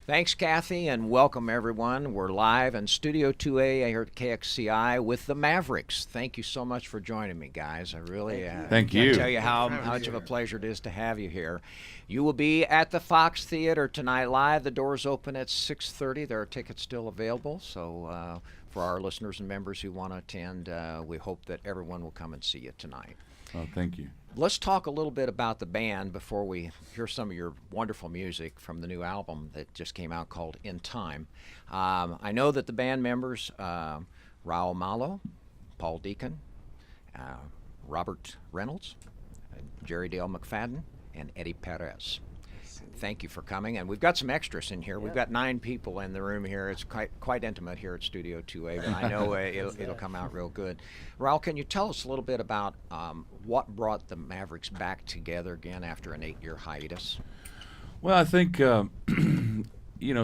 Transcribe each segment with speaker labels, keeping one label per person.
Speaker 1: Thanks, Kathy, and welcome everyone. We're live in Studio 2A here at KXCI with the Mavericks. Thank you so much for joining me, guys. I really
Speaker 2: Thank
Speaker 1: can't
Speaker 2: you.
Speaker 1: tell you how much of a pleasure it is to have you here. You will be at the Fox Theater tonight live. The doors open at 6:30. There are tickets still available, so for our listeners and members who want to attend, we hope that everyone will come and see you tonight.
Speaker 2: Oh, thank you.
Speaker 1: Let's talk a little bit about the band before we hear some of your wonderful music from the new album that just came out called In Time. I know that the band members, Raul Malo, Paul Deacon, Robert Reynolds, Jerry Dale McFadden, and Eddie Perez. Thank you for coming, and we've got some extras in here. We've got 9 people in the room here. It's quite intimate here at Studio 2A, but I know it'll come out real good. Raul, can you tell us a little bit about what brought the Mavericks back together again after an 8-year hiatus?
Speaker 2: Well, I think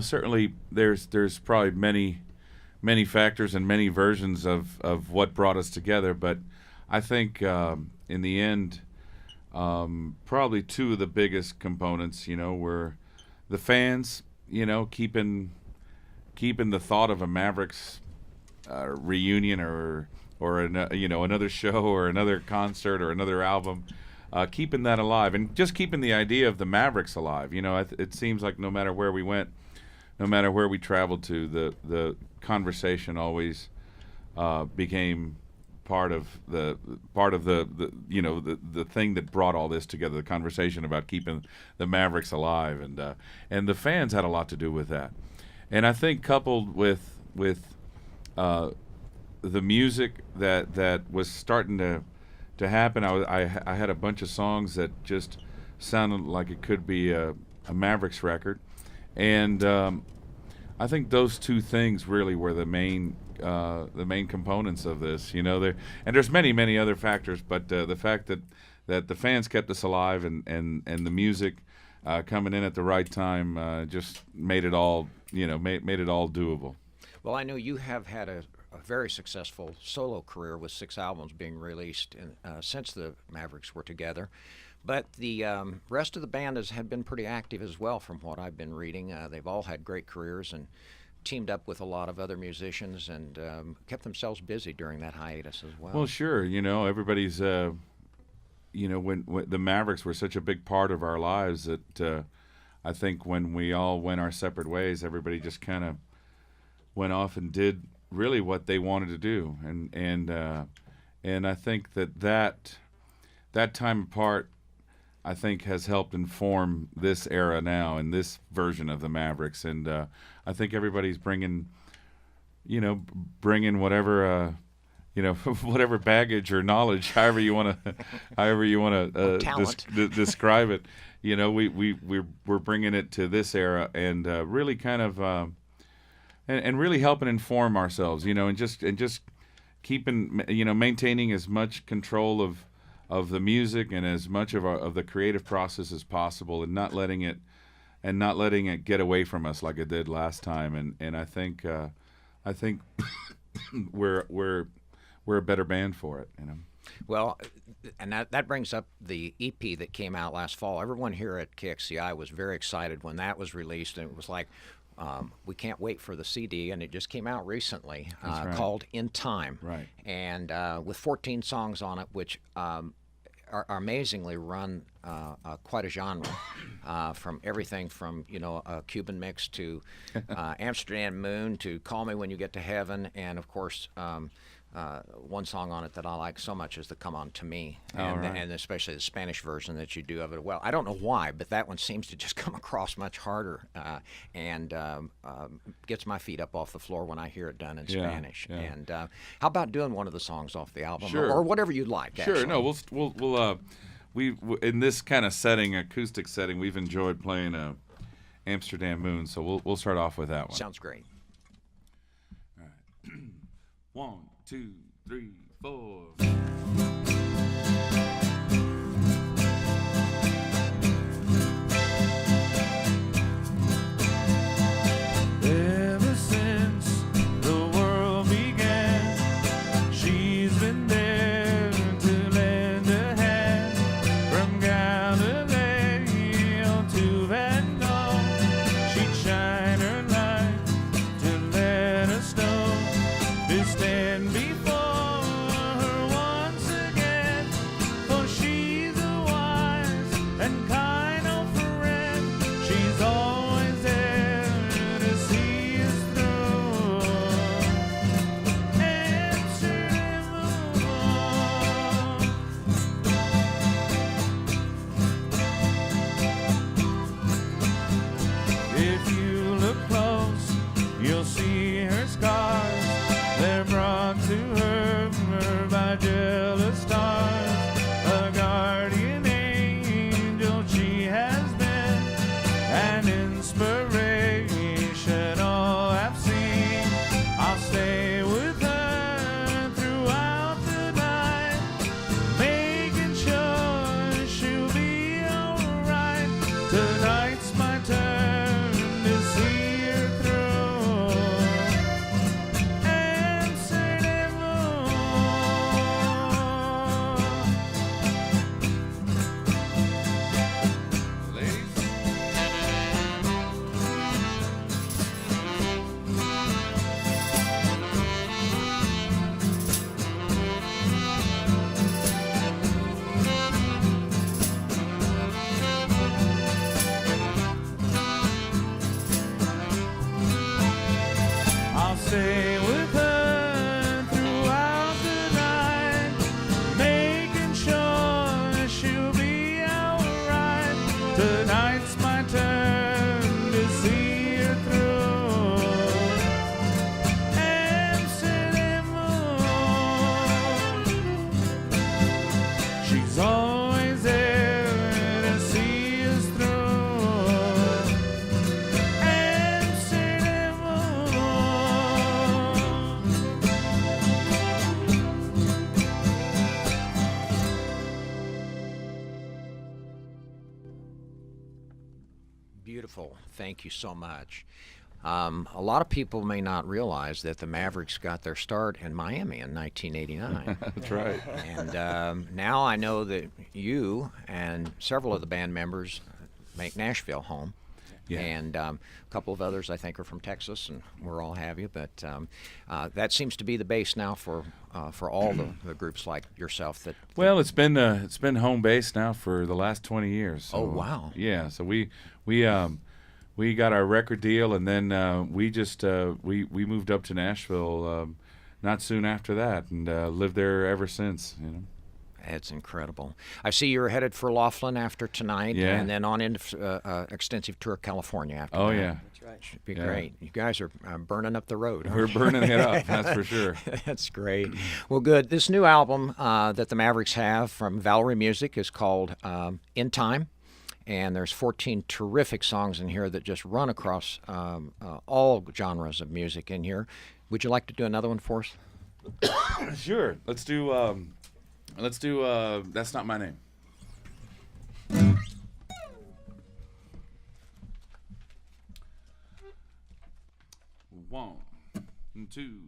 Speaker 2: certainly there's probably many factors and many versions of what brought us together, but I think in the end. Probably 2 of the biggest components, were the fans, keeping the thought of a Mavericks reunion or another show or another concert or another album, keeping that alive and just keeping the idea of the Mavericks alive. It seems like no matter where we went, no matter where we traveled to, the conversation always became part of the thing that brought all this together, the conversation about keeping the Mavericks alive, and the fans had a lot to do with that. And I think coupled with the music that was starting to happen, I had a bunch of songs that just sounded like it could be a Mavericks record, and I think those 2 things really were the main components of this, and there's many other factors, but the fact that the fans kept us alive and the music coming in at the right time just made it all made it all doable.
Speaker 1: Well, I know you have had a very successful solo career with 6 albums being released since the Mavericks were together. But the rest of the band had been pretty active as well, from what I've been reading. They've all had great careers and teamed up with a lot of other musicians and kept themselves busy during that hiatus as well.
Speaker 2: Well, sure. Everybody's, when the Mavericks were such a big part of our lives that I think when we all went our separate ways, everybody just kind of went off and did really what they wanted to do. And I think that time apart, I think, has helped inform this era now and this version of the Mavericks. And I think everybody's bringing whatever, whatever baggage or knowledge, however you want to describe it. We're bringing it to this era and really kind of and really helping inform ourselves, and just keeping, maintaining as much control of the music and as much of the creative process as possible, and not letting it get away from us like it did last time. And I think we're a better band for it.
Speaker 1: Well, and that brings up the EP that came out last fall. Everyone here at KXCI was very excited when that was released, and it was like, we can't wait for the CD, and it just came out recently,
Speaker 2: right.
Speaker 1: Called In Time.
Speaker 2: Right.
Speaker 1: And with 14 songs on it, which are amazingly run quite a genre, from everything from a Cuban mix to Amsterdam Moon to Call Me When You Get to Heaven, and of course one song on it that I like so much is the Come On To Me, and especially the Spanish version that you do of it. Well, I don't know why, but that one seems to just come across much harder and gets my feet up off the floor when I hear it done in Spanish.
Speaker 2: Yeah.
Speaker 1: And how about doing one of the songs off the album,
Speaker 2: Sure.
Speaker 1: or whatever you'd like?
Speaker 2: Sure.
Speaker 1: Actually.
Speaker 2: No, we'll we in this kind of setting, acoustic setting, we've enjoyed playing Amsterdam Moon, so we'll start off with that one.
Speaker 1: Sounds great.
Speaker 2: All right. 1, 2, 3, 4.
Speaker 3: Ever since the world began, she's been there to lend a hand. From Galileo to Van Gogh, she'd shine stay with her throughout the night, making sure she'll be alright. Tonight's my turn to see her through. Amsterdam moon, she's always there to see us through. Amsterdam moon.
Speaker 1: Beautiful. Thank you so much. A lot of people may not realize that the Mavericks got their start in Miami in 1989.
Speaker 2: That's right.
Speaker 1: And now I know that you and several of the band members make Nashville home.
Speaker 2: Yeah.
Speaker 1: And a couple of others I think are from Texas, and we're all have you. But that seems to be the base now for all the groups like yourself.
Speaker 2: Well, it's been home base now for the last 20 years. So,
Speaker 1: Oh, wow.
Speaker 2: Yeah, so we got our record deal, and then we moved up to Nashville not soon after that, and lived there ever since. You know.
Speaker 1: It's incredible. I see you're headed for Laughlin after tonight,
Speaker 2: Yeah.
Speaker 1: and then on into extensive tour of California after
Speaker 2: Oh
Speaker 1: that.
Speaker 2: yeah,
Speaker 4: That's right.
Speaker 1: Should be
Speaker 2: Yeah.
Speaker 1: great. You guys are burning up the road.
Speaker 2: we're burning it up. That's for sure.
Speaker 1: That's great. Well, good. This new album that the Mavericks have from Valerie Music is called In Time. And there's 14 terrific songs in here that just run across all genres of music in here. Would you like to do another one for us?
Speaker 2: Sure. Let's do. That's Not My Name. One, two,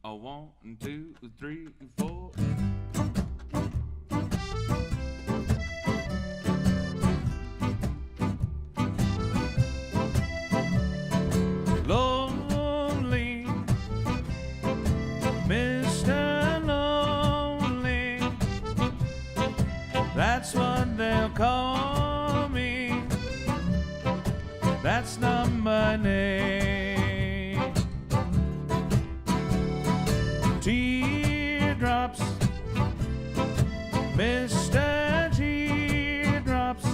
Speaker 2: a 1, 2, 3, 4.
Speaker 3: Lonely, Mr. Lonely, that's what they'll call me. That's not my name. Teardrops, Mr. Teardrops,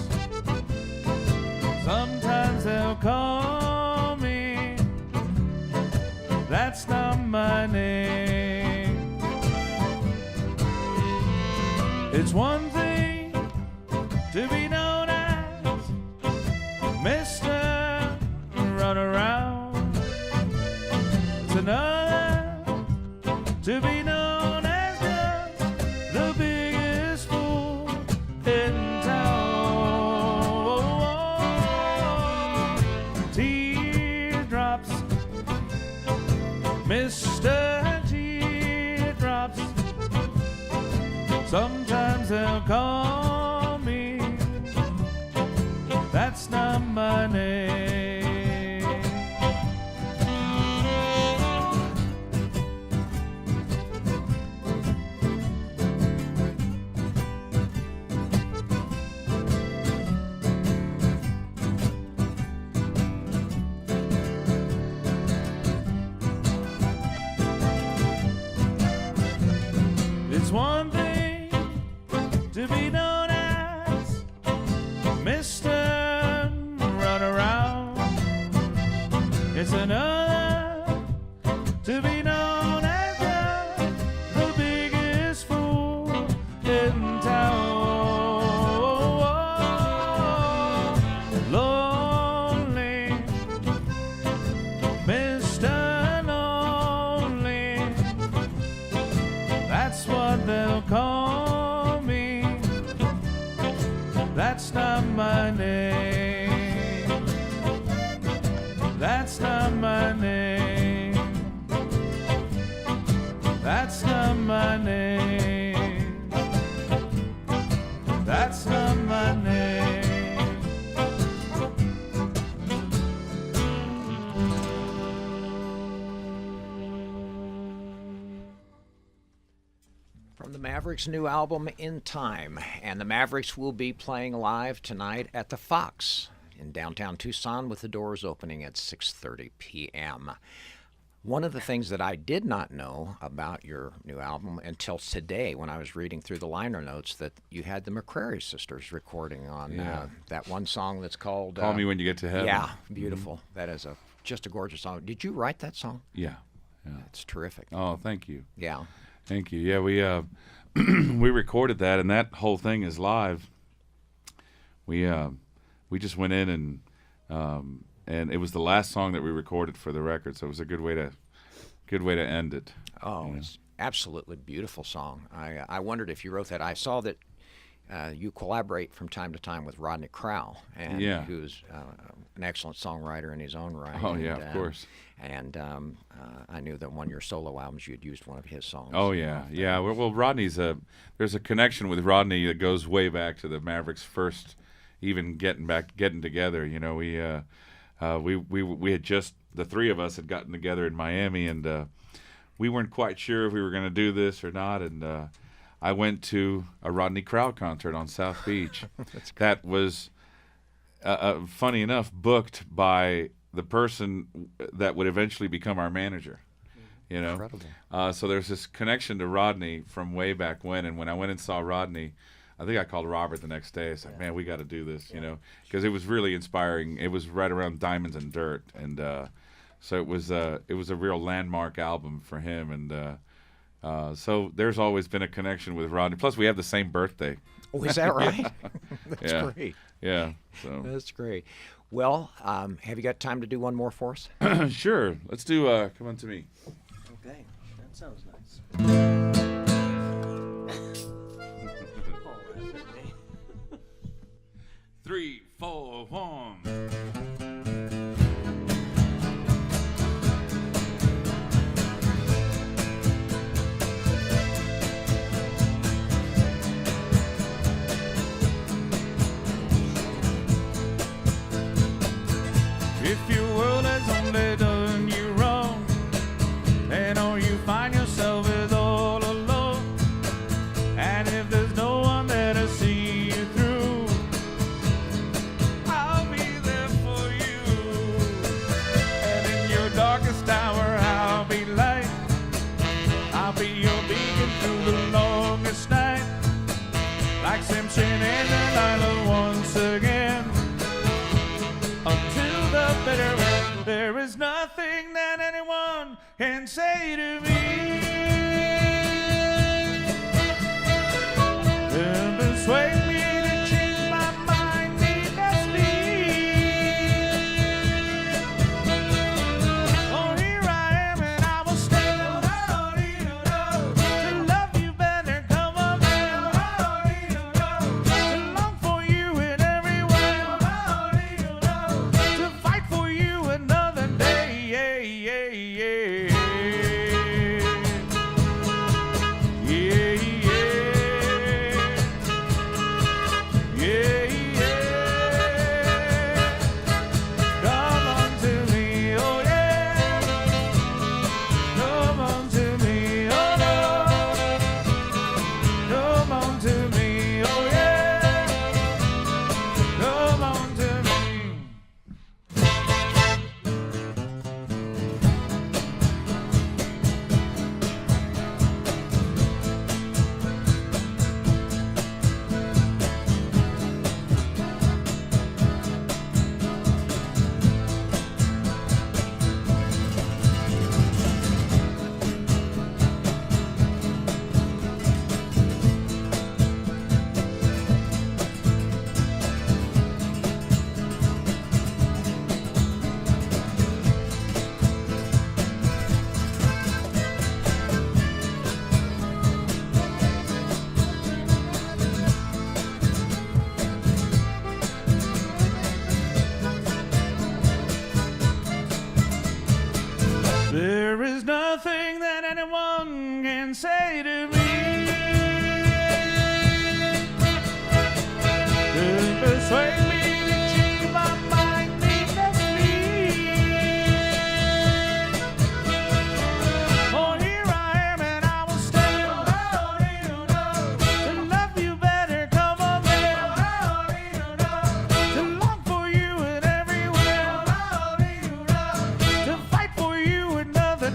Speaker 3: sometimes they'll call me. That's not my name. It's one thing to be known as Mr. Runaround. It's another to be known as just the biggest fool in town. Teardrops, Mr. Teardrops, sometimes they'll call me. That's not my name. It's one thing to be known as Mr. Runaround. It's another to be known as the biggest fool in town. Lonely, Mr. Lonely, that's what they'll call me. That's not my name. That's not my name. That's not my name. That's not my name.
Speaker 1: From the Mavericks' new album, In Time. And the Mavericks will be playing live tonight at the Fox in downtown Tucson with the doors opening at 6:30 p.m. One of the things that I did not know about your new album until today, when I was reading through the liner notes, that you had the McCrary sisters recording on
Speaker 2: Yeah.
Speaker 1: that one song that's called
Speaker 2: Call Me When You Get to Heaven.
Speaker 1: Yeah, beautiful. That is just a gorgeous song. Did you write that song?
Speaker 2: Yeah. Yeah.
Speaker 1: It's terrific.
Speaker 2: Oh, thank you.
Speaker 1: Yeah.
Speaker 2: Thank you. Yeah, we we recorded that, and that whole thing is live. We just went in and it was the last song that we recorded for the record, so it was a good way to end it.
Speaker 1: Oh, it's absolutely beautiful song. I wondered if you wrote that. I saw that you collaborate from time to time with Rodney Crowell, and
Speaker 2: Yeah.
Speaker 1: who's an excellent songwriter in his own right.
Speaker 2: Oh, yeah, of course.
Speaker 1: And I knew that one of your solo albums you had used one of his songs.
Speaker 2: Oh yeah, yeah. Well, Rodney's there's a connection with Rodney that goes way back to the Mavericks first, even getting together. You know, we had just, the three of us had gotten together in Miami, and we weren't quite sure if we were going to do this or not. And I went to a Rodney Crowell concert on South Beach. That was, funny enough, booked by the person that would eventually become our manager. You know,
Speaker 1: Incredible.
Speaker 2: so there's this connection to Rodney from way back when. And when I went and saw Rodney, I think I called Robert the next day. I said, "Man, we got to do this," you know, because it was really inspiring. It was right around Diamonds and Dirt, and so it was a real landmark album for him. And so there's always been a connection with Rodney. Plus, we have the same birthday.
Speaker 1: Oh, is that right? That's
Speaker 2: Yeah.
Speaker 1: great.
Speaker 2: Yeah. So
Speaker 1: That's great. Well, have you got time to do one more for us?
Speaker 2: sure, let's do. Come on to me.
Speaker 4: Okay, that sounds nice. Oh, that's okay.
Speaker 2: 3, 4, 1.
Speaker 3: If your world has only done you wrong, and all you find yourself is all alone, and if there's no one there to see you through, I'll be there for you. And in your darkest hour, I'll be light. I'll be your beacon through the longest night, like Simpson and Delilah once again. Until the bitter end, there is nothing that anyone can say to me to persuade me to change my mind needlessly. Oh, here I am and I will stay to love you better. Come on, to long for you in every way, to fight for you another day. Yeah, yeah, yeah. Yeah, yeah. Yeah, yeah. Come on to me, oh yeah. Come on to me, oh no. Come on to me, oh yeah. Come on to me. There is nothing that anyone can say to me to persuade me to change my mind needlessly. Oh, here I am and I will stay to love you better. Come on, man, to long for you in every way, to fight for you another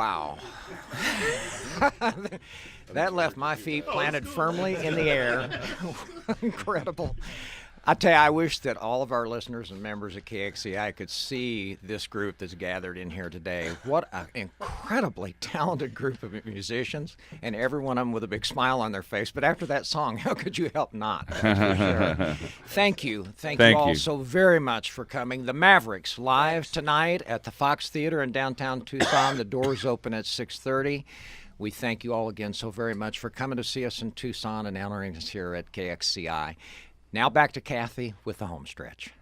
Speaker 1: Wow. That left my feet planted firmly in the air. Incredible. I tell you, I wish that all of our listeners and members at KXCI could see this group that's gathered in here today. What an incredibly talented group of musicians, and every one of them with a big smile on their face. But after that song, how could you help not? That's for sure. Thank you. Thank you all so very much for coming. The Mavericks live tonight at the Fox Theater in downtown Tucson. The doors open at 6:30. We thank you all again so very much for coming to see us in Tucson and honoring us here at KXCI. Now back to Kathy with the home stretch.